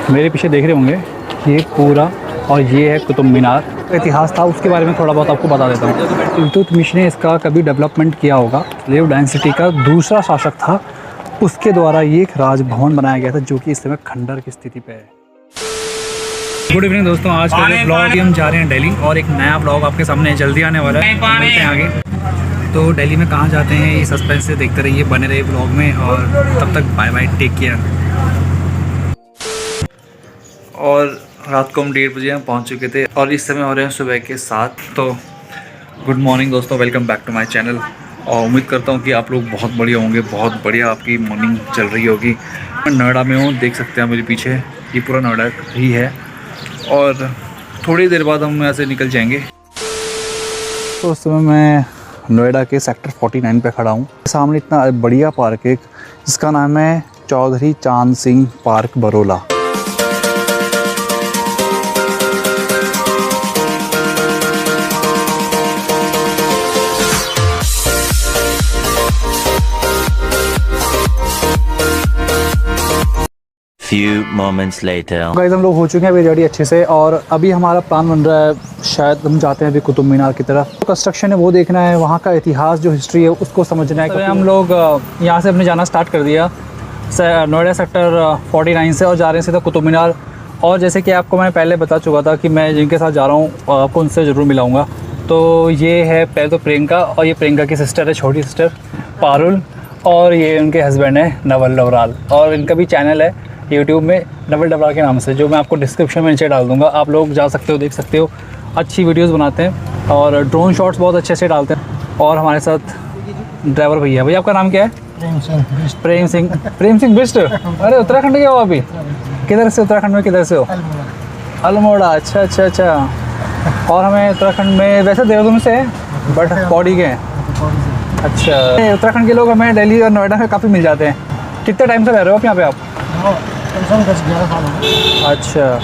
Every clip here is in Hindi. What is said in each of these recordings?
मेरे पीछे देख रहे होंगे ये पूरा, और ये है कुतुब मीनार। इतिहास था उसके बारे में थोड़ा बहुत आपको बता देता हूँ। इल्तुतमिश ने इसका कभी डेवलपमेंट किया होगा। स्लेव डायनेस्टी का दूसरा शासक था, उसके द्वारा ये एक राजभवन बनाया गया था जो कि इस समय खंडर की स्थिति पे है। गुड इवनिंग दोस्तों, आज का जो ब्लॉग हम जा रहे हैं दिल्ली, और एक नया ब्लॉग आपके सामने जल्दी आने वाला है। मिलते हैं आगे। तो दिल्ली में कहाँ जाते हैं ये सस्पेंस से देखते रहिए, बने रहिए ब्लॉग में, और तब तक बाय बाय, टेक केयर। और रात को हम 1:30 बजे हम पहुँच चुके थे और इस समय हो रहे हैं सुबह के 7। तो गुड मॉर्निंग दोस्तों, welcome back to my channel. और उम्मीद करता हूँ कि आप लोग बहुत बढ़िया होंगे, बहुत बढ़िया आपकी मॉर्निंग चल रही होगी। मैं नोएडा में हूँ, देख सकते हैं मेरे पीछे, ये पूरा नोएडा ही है। और थोड़ी देर बाद हम यहाँ से निकल जाएंगे। तो उस समय मैं नोएडा के सेक्टर 49 पे खड़ा हूँ। सामने इतना बढ़िया पार्क है जिसका नाम है चौधरी चांद सिंह पार्क बरोला। Few moments later. गाइस हम लोग हो चुके हैं अभी रेडी अच्छे से, और अभी हमारा प्लान बन रहा है, शायद हम जाते हैं अभी कुतुब मीनार की तरफ। तो कंस्ट्रक्शन है वो देखना है, वहाँ का इतिहास जो हिस्ट्री है उसको समझना है। तो हम लोग यहाँ से अपने जाना स्टार्ट कर दिया नोएडा सेक्टर 49 से, और जा रहे हैं सीधा कुतुब मीनार। और जैसे कि आपको मैं पहले बता चुका था कि मैं जिनके साथ जा रहा हूँ आपको उनसे ज़रूर मिलाऊँगा। तो ये है पहले तो प्रियंका, और ये प्रियंका की सिस्टर है, छोटी सिस्टर पारुल, और ये उनके हस्बैंड है नवल डबराल। और इनका भी चैनल है यूट्यूब में नवल डबराल के नाम से, जो मैं आपको डिस्क्रिप्शन में नीचे डाल दूँगा। आप लोग जा सकते हो, देख सकते हो। अच्छी वीडियोस बनाते हैं और ड्रोन शॉट्स बहुत अच्छे से डालते हैं। और हमारे साथ ड्राइवर भैया। भैया आपका नाम क्या है? प्रेम सिंह बिस्ट। अरे उत्तराखंड के हो अभी? किधर से उत्तराखंड में, किधर से हो? अल्मोड़ा। अच्छा अच्छा अच्छा। और हमें उत्तराखंड में वैसे देहरादून से है, बट पौड़ी के हैं। अच्छा, उत्तराखंड के लोग हमें दिल्ली और नोएडा में काफ़ी मिल जाते हैं। कितने टाइम से रह रहे हो आप यहाँ पे आप? 10-11 साल हो गए। अच्छा।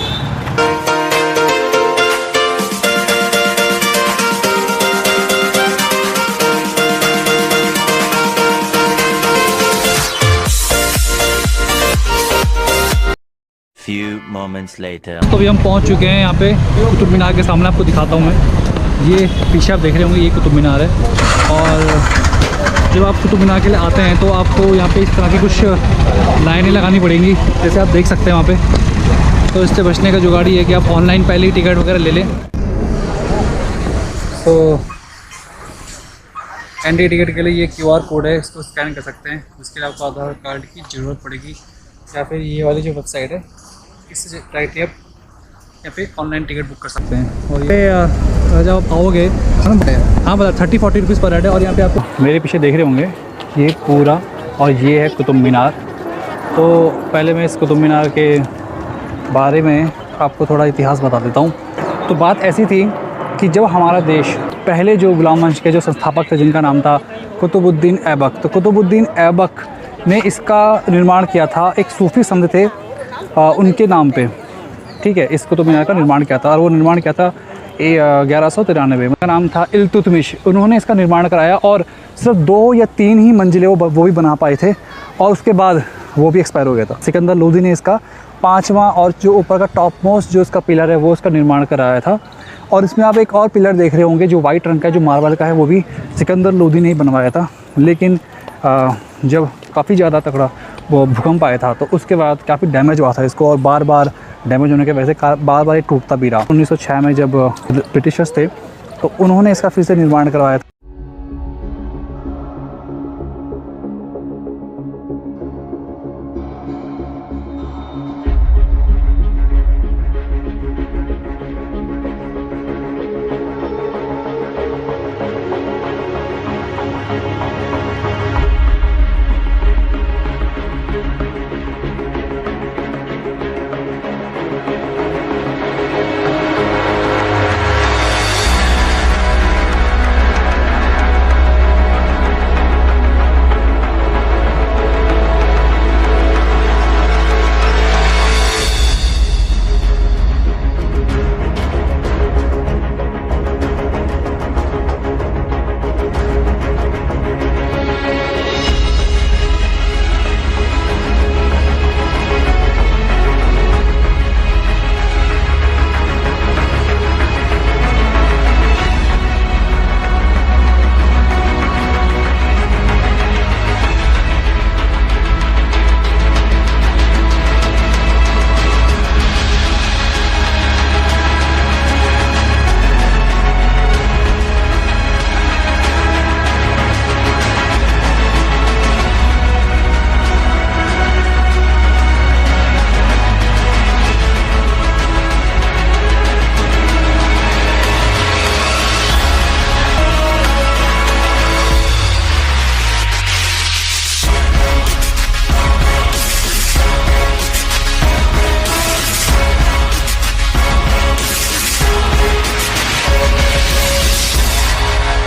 Few moments later. तो अभी हम पहुँच चुके हैं यहाँ पे कुतुब मीनार के सामने। आपको दिखाता हूँ मैं, ये पीछे आप देख रहे होंगे, ये कुतुब मीनार है। और जब आप कुतुब मीनार के लिए आते हैं तो आपको यहाँ पे इस तरह की कुछ लाइनें लगानी पड़ेंगी, जैसे आप देख सकते हैं वहाँ पे। तो इससे बचने का जुगाड़ ये है कि आप ऑनलाइन पहले ही टिकट वगैरह ले लें। तो एंट्री टिकट के लिए ये QR कोड है, इसको स्कैन कर सकते हैं। इसके लिए आपको आधार कार्ड की ज़रूरत पड़ेगी, या फिर ये वाली जो वेबसाइट है इससे डायरेक्टली आप यहाँ पे ऑनलाइन टिकट बुक कर सकते हैं। और ये जब आप आओगे, हाँ बता 30-40 रुपीज़ पर हेड है। और यहाँ पे आपको मेरे पीछे देख रहे होंगे ये पूरा, और ये है कुतुब मीनार। तो पहले मैं इस कुतुब मीनार के बारे में आपको थोड़ा इतिहास बता देता हूँ। तो बात ऐसी थी कि जब हमारा देश, पहले जो गुलाम वंश के जो संस्थापक थे जिनका नाम था कुतुबुद्दीन ऐबक, तो कुतुबुद्दीन ऐबक ने इसका निर्माण किया था। एक सूफी संत थे उनके नाम पे, ठीक है, इस कुतुब मीनार का निर्माण किया था। और वो निर्माण किया था 1193 में। उनका नाम था इल्तुतमिश। उन्होंने इसका निर्माण कराया, और सिर्फ 2 या 3 ही मंजिलें वो भी बना पाए थे, और उसके बाद वो भी एक्सपायर हो गया था। सिकंदर लोदी ने इसका 5वां और जो ऊपर का टॉप मोस्ट जो इसका पिलर है वो इसका निर्माण कराया था। और इसमें आप एक और पिलर देख रहे होंगे जो वाइट रंग का, जो मार्बल का है, वो भी सिकंदर लोदी ने ही बनवाया था। लेकिन जब काफ़ी ज़्यादा तगड़ा वो भूकंप आया था तो उसके बाद काफ़ी डैमेज हुआ था इसको, और बार बार डैमेज होने के वजह से बार बार ये टूटता भी रहा। 1906 में जब ब्रिटिशर्स थे तो उन्होंने इसका फिर से निर्माण करवाया था।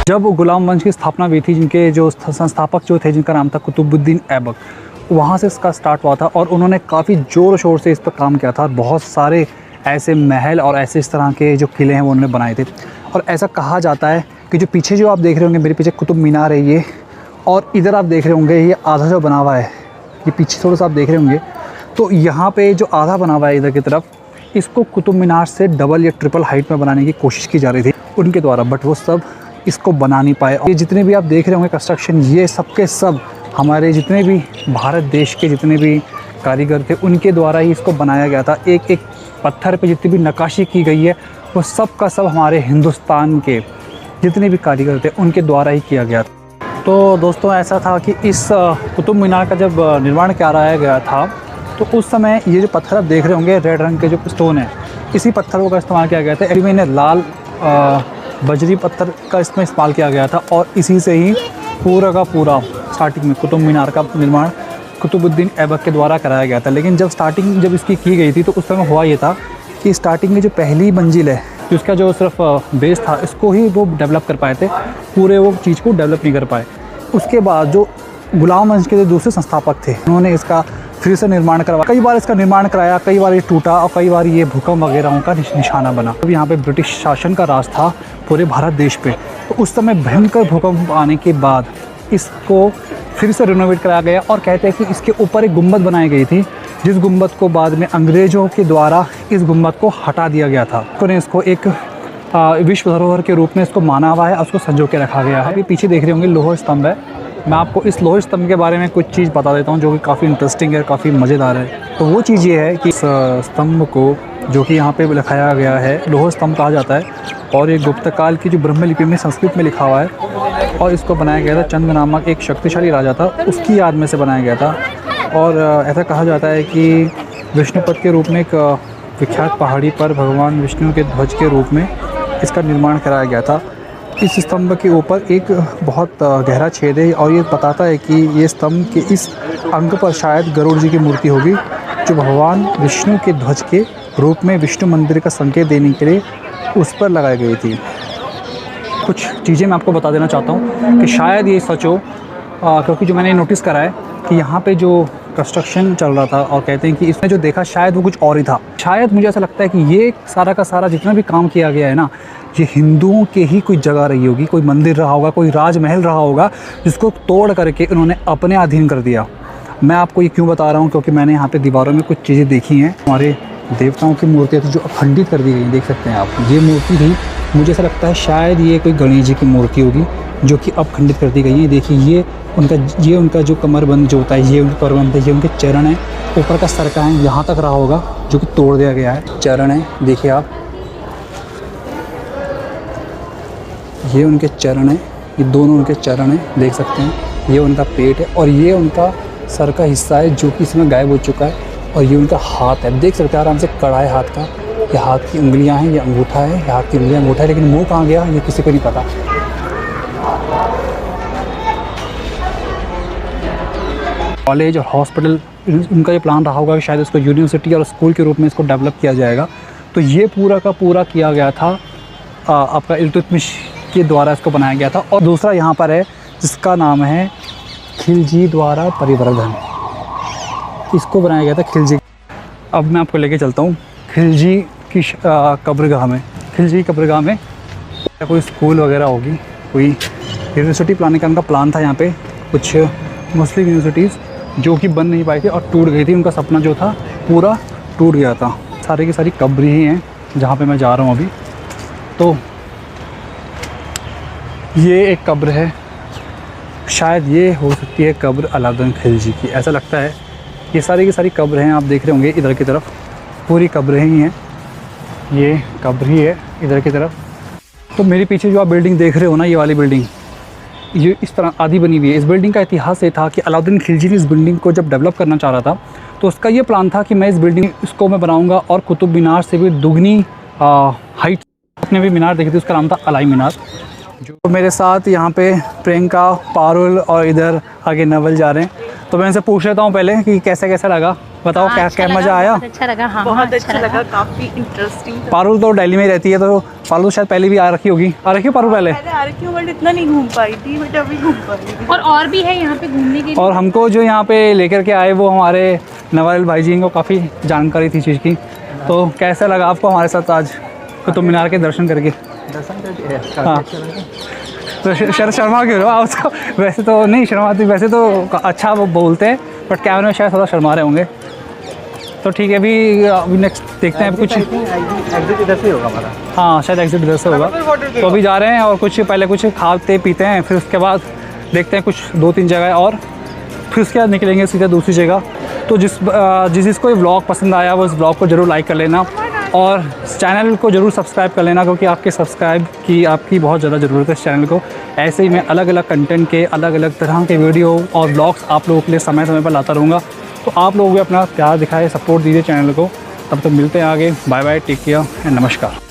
जब गुलाम वंश की स्थापना हुई थी, जिनके जो संस्थापक जो थे जिनका नाम था कुतुबुद्दीन ऐबक, वहाँ से इसका स्टार्ट हुआ था और उन्होंने काफ़ी ज़ोर शोर से इस पर काम किया था। बहुत सारे ऐसे महल और ऐसे इस तरह के जो किले हैं वो उन्होंने बनाए थे। और ऐसा कहा जाता है कि जो पीछे जो आप देख रहे होंगे, मेरे पीछे कुतुब मीनार है ये, और इधर आप देख रहे होंगे ये आधा जो बना हुआ है, ये पीछे थोड़ा सा आप देख रहे होंगे, तो यहाँ पे जो आधा बना हुआ है इधर की तरफ, इसको कुतुब मीनार से डबल या ट्रिपल हाइट में बनाने की कोशिश की जा रही थी उनके द्वारा, बट वो सब इसको बना नहीं पाए। और ये जितने भी आप देख रहे होंगे कंस्ट्रक्शन, ये सब के सब हमारे जितने भी भारत देश के जितने भी कारीगर थे उनके द्वारा ही इसको बनाया गया था। एक एक पत्थर पे जितनी भी नक्काशी की गई है वो सब का सब हमारे हिंदुस्तान के जितने भी कारीगर थे उनके द्वारा ही किया गया था। तो दोस्तों ऐसा था कि इस कुतुब मीनार का जब निर्माण कराया गया था, तो उस समय ये जो पत्थर आप देख रहे होंगे रेड रंग के जो स्टोन है, इसी पत्थरों का इस्तेमाल किया गया था। एक्चुअली में लाल बजरी पत्थर का इसमें इस्तेमाल किया गया था और इसी से ही पूरा का पूरा स्टार्टिंग में कुतुब मीनार का निर्माण कुतुबुद्दीन ऐबक के द्वारा कराया गया था। लेकिन जब इसकी की गई थी तो उस समय हुआ ये था कि स्टार्टिंग में जो पहली मंजिल है, जिसका जो सिर्फ बेस था, इसको ही वो डेवलप कर पाए थे, पूरे वो चीज़ को डेवलप नहीं कर पाए। उसके बाद जो गुलाम वंश के जो दूसरे संस्थापक थे, उन्होंने इसका फिर से निर्माण करवाया। कई बार इसका निर्माण कराया, कई बार ये टूटा और कई बार ये भूकंप वगैरह का निशाना बना। अब यहाँ पे ब्रिटिश शासन का राज था पूरे भारत देश पे, तो उस समय भयंकर भूकंप आने के बाद इसको फिर से रिनोवेट कराया गया। और कहते हैं कि इसके ऊपर एक गुंबद बनाई गई थी, जिस गुंबद को बाद में अंग्रेज़ों के द्वारा इस गुंबद को हटा दिया गया था। उन्होंने इसको एक विश्व धरोहर के रूप में इसको माना हुआ है और उसको संजो के रखा गया है। अभी पीछे देख रहे होंगे लोह स्तंभ है। मैं आपको इस लोह स्तंभ के बारे में कुछ चीज़ बता देता हूँ जो कि काफ़ी इंटरेस्टिंग है, काफ़ी मज़ेदार है। तो वो चीज़ ये है कि इस स्तंभ को जो कि यहाँ पे लिखाया गया है, लोह स्तंभ कहा जाता है, और ये गुप्त काल की जो ब्रह्म लिपि में संस्कृत में लिखा हुआ है, और इसको बनाया गया था चंद नामक एक शक्तिशाली राजा था, उसकी याद में से बनाया गया था। और ऐसा कहा जाता है कि विष्णुपद के रूप में एक विख्यात पहाड़ी पर भगवान विष्णु के ध्वज के रूप में इसका निर्माण कराया गया था। इस स्तंभ के ऊपर एक बहुत गहरा छेद है और ये बताता है कि ये स्तंभ के इस अंग पर शायद गरुड़ जी की मूर्ति होगी, जो भगवान विष्णु के ध्वज के रूप में विष्णु मंदिर का संकेत देने के लिए उस पर लगाई गई थी। कुछ चीज़ें मैं आपको बता देना चाहता हूँ कि शायद ये सच हो, क्योंकि जो मैंने नोटिस करा है कि यहाँ पे जो कंस्ट्रक्शन चल रहा था और कहते हैं कि इसमें जो देखा शायद वो कुछ और ही था। शायद मुझे ऐसा लगता है कि ये सारा का सारा जितना भी काम किया गया है ना, ये हिंदुओं के ही कोई जगह रही होगी, कोई मंदिर रहा होगा, कोई राजमहल रहा होगा, जिसको तोड़ करके उन्होंने अपने अधीन कर दिया। मैं आपको ये क्यों बता रहा हूँ, क्योंकि मैंने यहाँ पे दीवारों में कुछ चीज़ें देखी हैं। हमारे देवताओं की मूर्तियाँ थी जो अखंडित कर दी गई, देख सकते हैं आप। ये मूर्ति थी, मुझे ऐसा लगता है शायद ये कोई गणेश जी की मूर्ति होगी जो कि अब खंडित कर दी गई है। देखिए ये उनका जो कमरबंद जो होता है, ये उनका कमरबंद है, ये उनके चरण है, ऊपर का सर का है, यहाँ तक रहा होगा जो कि तोड़ दिया गया है। चरण है, देखिए आप, ये उनके चरण है, ये दोनों उनके चरण हैं, देख सकते हैं। ये उनका पेट है और ये उनका सर का हिस्सा है जो कि इसमें गायब हो चुका है। और ये उनका हाथ है, देख सकते हैं आराम से, कड़ा है हाथ का। ये हाथ की उंगलियां हैं, ये अंगूठा है, ये हाथ की उंगलियां अंगूठा है, लेकिन मुंह कहाँ गया ये किसी को नहीं पता। कॉलेज और हॉस्पिटल, उनका ये प्लान रहा होगा कि शायद इसको यूनिवर्सिटी और स्कूल के रूप में इसको डेवलप किया जाएगा। तो ये पूरा का पूरा किया गया था आपका इल्तुतमिश के द्वारा इसको बनाया गया था। और दूसरा यहाँ पर है जिसका नाम है खिलजी द्वारा परिवर्धन, इसको बनाया गया था खिलजी। अब मैं आपको लेके चलता हूँ खिलजी की कब्रगाह में। खिलजी कब्रगाह में कोई स्कूल वगैरह होगी, कोई यूनिवर्सिटी प्लानिंग का उनका प्लान था। यहाँ पे कुछ मुस्लिम यूनिवर्सिटीज़ जो कि बन नहीं पाई थी और टूट गई थी, उनका सपना जो था पूरा टूट गया था। सारी की सारी कब्र ही हैं जहाँ पे मैं जा रहा हूँ अभी। तो ये एक कब्र है, शायद ये हो सकती है कब्र अलाउद्दीन खिलजी की, ऐसा लगता है। ये सारी की सारी कब्र हैं, आप देख रहे होंगे इधर की तरफ पूरी कब्रें ही हैं, ये कब्र ही है इधर की तरफ। तो मेरे पीछे जो आप बिल्डिंग देख रहे हो ना, ये वाली बिल्डिंग, ये इस तरह आधी बनी हुई है। इस बिल्डिंग का इतिहास ये था कि अलाउद्दीन खिलजी ने इस बिल्डिंग को जब डेवलप करना चाह रहा था तो उसका ये प्लान था कि मैं इस बिल्डिंग इसको मैं बनाऊँगा और कुतुब मीनार से भी दुगनी हाइट। अपने भी मीनार देखी थी, उसका नाम था अलाई मीनार। जो मेरे साथ यहाँ पे प्रियंका, पारुल और इधर आगे नवल जा रहे हैं, तो मैं इनसे पूछ लेता हूँ पहले कि कैसा कैसा लगा बताओ क्या क्या मज़ा आया? बहुत अच्छा लगा। हाँ बहुत अच्छा लगा, काफी इंटरेस्टिंग। पारुल तो दिल्ली में ही रहती है, तो पारुल शायद पहले भी आ रखी होगी। आ रखी हो पारुल पहले? पहले आ रखी हूँ बट इतना नहीं घूम पाई थी, बट अभी घूम पाई। और भी है यहाँ पे घूमने के लिए। और हमको जो यहाँ पे लेकर के आए वो हमारे नवाल भाई जी को काफ़ी जानकारी थी चीज़ की। तो कैसा लगा आपको हमारे साथ आज कुतुब मीनार के दर्शन करके? हाँ, तो शर्मा क्यों रहो आप उसको? वैसे तो नहीं शर्माती, वैसे तो अच्छा वो बोलते हैं, बट कैमरे में शायद थोड़ा शर्मा रहे होंगे। तो ठीक है, अभी नेक्स्ट देखते हैं कुछ। एग्जिट इधर से होगा हमारा। हाँ शायद एग्जिट इधर से होगा। तो अभी जा रहे हैं और कुछ पहले कुछ खाते पीते हैं, फिर उसके बाद देखते हैं कुछ 2-3 जगह और, फिर उसके बाद निकलेंगे सीधा दूसरी जगह। तो जिसको ये व्लॉग पसंद आया वो इस व्लॉग को ज़रूर लाइक कर लेना और चैनल को ज़रूर सब्सक्राइब कर लेना, क्योंकि आपके सब्सक्राइब की आपकी बहुत ज़्यादा ज़रूरत है इस चैनल को। ऐसे ही मैं अलग अलग कंटेंट के अलग अलग तरह के वीडियो और व्लॉग्स आप लोगों के लिए समय समय पर लाता रहूँगा। तो आप लोग भी अपना प्यार दिखाए, सपोर्ट दीजिए चैनल को। तब तक मिलते हैं आगे। Bye bye, take care and नमस्कार।